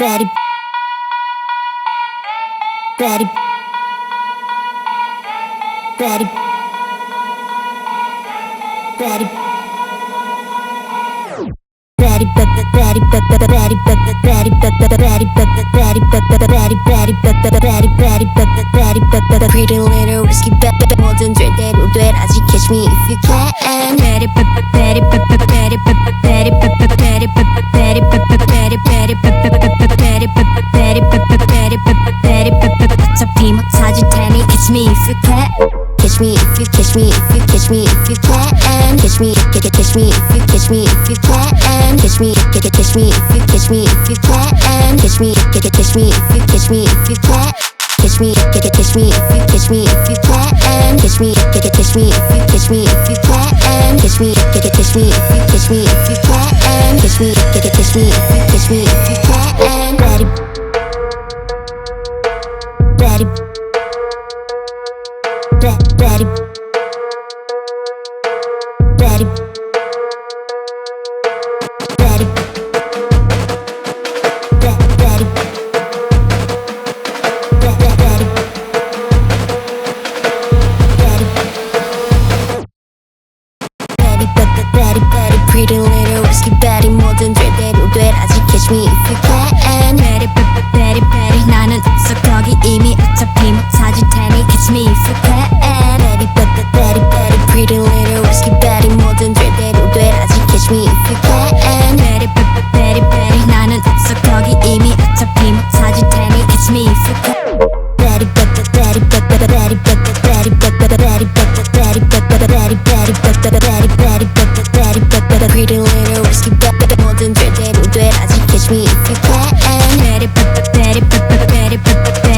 Baddie, Baddie, Baddie, Baddie, pretty little risky bad 뭐든 절대로 되라지 catch me if you can 어차피 못 찾을 테니 catch me if you can catch me if you catch me if you catch me if you can catch me catch me if you catch me if you can catch me catch me if you catch me if you can catch me catch me if you catch me if you can catch me catch me if you catch me if you can catch me catch me if you catch me if you can catch me catch me if you catch me if you can catch me catch me if you catch me if you can Baddie, Baddie, Baddie, Baddie, Baddie, pretty little risky baddie 뭐든 절대로 되라지 catch me if you can Baddie 나는 없어 거기 이미 어차피 못 찾을 테니 catch me if you can Baddie pretty little risky baddie 뭐든 절대로 되라지 catch me if you can Baddie 나는 없어 거기 이미 어차피 못 찾을 테니 catch me if you can Pretty little risky baddie 뭐든 절대로 되라지 catch me if you can